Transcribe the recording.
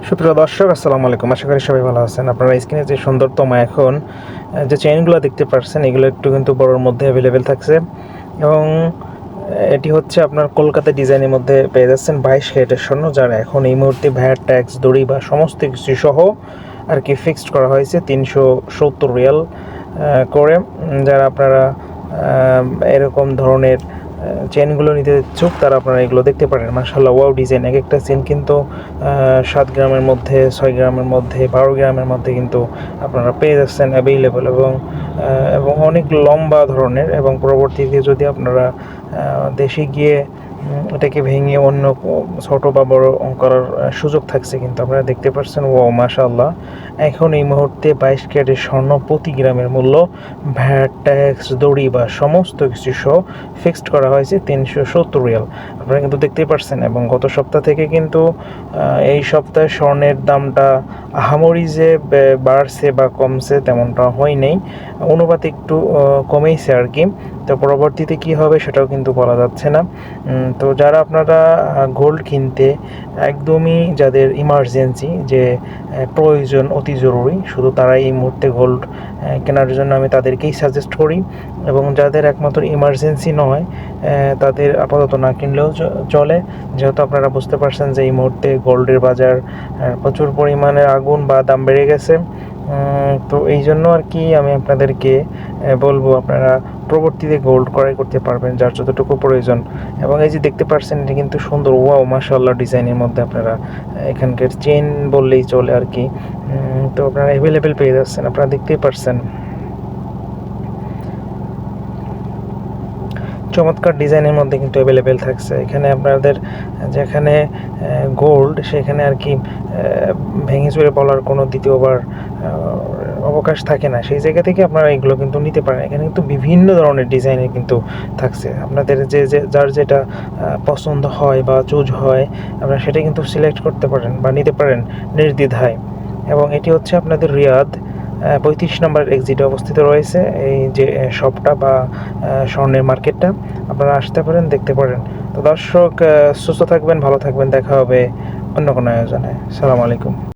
সুপ্রিয় দর্শক, আসসালামু আলাইকুম। আশা করি সবাই ভালো আছেন। আপনারা স্ক্রিনে যে সুন্দরতম এখন যে চেইনগুলো দেখতে পাচ্ছেন, এগুলো একটু কিন্তু বড়োর মধ্যে অ্যাভেলেবেল থাকছে এবং এটি হচ্ছে আপনার কলকাতা ডিজাইনের মধ্যে পেয়ে যাচ্ছেন 22 ক্যারেটের স্বর্ণ, যার এখন এই মুহূর্তে ভ্যাট, ট্যাক্স, দড়ি বা সমস্ত কিছু সহ আর কি ফিক্সড করা হয়েছে 370 রিয়াল করে। যারা আপনারা এরকম ধরনের চেনগুলো নিতে ইচ্ছুক তারা আপনারা এগুলো দেখতে পারেন। মাশাআল্লাহ, ওয়াও ডিজাইন। এক একটা চেন কিন্তু 7 গ্রামের মধ্যে, 6 গ্রামের মধ্যে, 12 গ্রামের মধ্যে কিন্তু আপনারা পেয়ে যাচ্ছেন অ্যাভেলেবল এবং অনেক লম্বা ধরনের। এবং পরবর্তীতে যদি আপনারা দেশে গিয়ে এটাকে ভেঙে অন্য ছোটো বা বড় করার সুযোগ থাকছে, কিন্তু আপনারা দেখতে পাচ্ছেন ওয়াও মাশাআল্লাহ। এখন এই মুহূর্তে 22 ক্যারেটের স্বর্ণ প্রতি গ্রামের মূল্য ভ্যাট, ট্যাক্স, দড়ি বা সমস্ত কিছু সহ ফিক্সড করা হয়েছে 370 রিয়াল। আপনারা কিন্তু দেখতেই পাচ্ছেন। এবং গত সপ্তাহ থেকে কিন্তু এই সপ্তাহে স্বর্ণের দামটা আহামরি যে বাড়ছে বা কমছে তেমনটা হয় নাই, অনুপাত একটু কমেইছে আর কি। তো পরবর্তীতে কী হবে সেটাও কিন্তু বলা যাচ্ছে না। তো যারা আপনারা গোল্ড কিনতে একদমই যাদের ইমার্জেন্সি, যে প্রয়োজন অতি জরুরি, শুধু তারাই এই মুহূর্তে গোল্ড কেনার জন্য আমি তাদেরকেই সাজেস্ট করি। এবং যাদের একমাত্র ইমার্জেন্সি নয় তাদের আপাতত না কিনলেও চলে, যেহেতু আপনারা বুঝতে পারছেন যে এই মুহূর্তে গোল্ডের বাজার প্রচুর পরিমাণে আগুন বা দাম বেড়ে গেছে। তো এই জন্য আর কি আমি আপনাদেরকে বলবো আপনারা পরবর্তীতে গোল্ড ক্রয় করতে পারবেন যার যতটুকু প্রয়োজন। এবং এই যে দেখতে পাচ্ছেন, এটা কিন্তু সুন্দর ওয়াও মাশাআল্লাহ ডিজাইনের মধ্যে আপনারা এখানকার চেন বললেই চলে আর কি। তো আপনারা অ্যাভেলেবেল পেয়ে যাচ্ছেন, আপনারা দেখতেই পারছেন। চমৎকার ডিজাইনের মধ্যে কিন্তু অ্যাভেলেবেল থাকছে এখানে। আপনাদের যেখানে গোল্ড, সেখানে আর কি ভেঙে চুরে বলার কোনো দ্বিতীয়বার অবকাশ থাকে না। সেই জায়গা থেকে আপনারা এগুলো কিন্তু নিতে পারেন। এখানে কিন্তু বিভিন্ন ধরনের ডিজাইনের কিন্তু থাকছে। আপনাদের যার যেটা পছন্দ হয় বা চুজ হয়, আপনারা সেটা কিন্তু সিলেক্ট করতে পারেন বা নিতে পারেন নির্দ্বিধায়। এবং এটি হচ্ছে আপনাদের রিয়াদ 35 নম্বর এক্সিটে অবস্থিত রয়েছে এই যে শপটা বা স্বর্ণের মার্কেটটা। আপনারা আসতে পারেন, দেখতে পারেন। তো দর্শক, সুস্থ থাকবেন, ভালো থাকবেন। দেখা হবে অন্য কোনো আয়োজনে। সালাম আলাইকুম।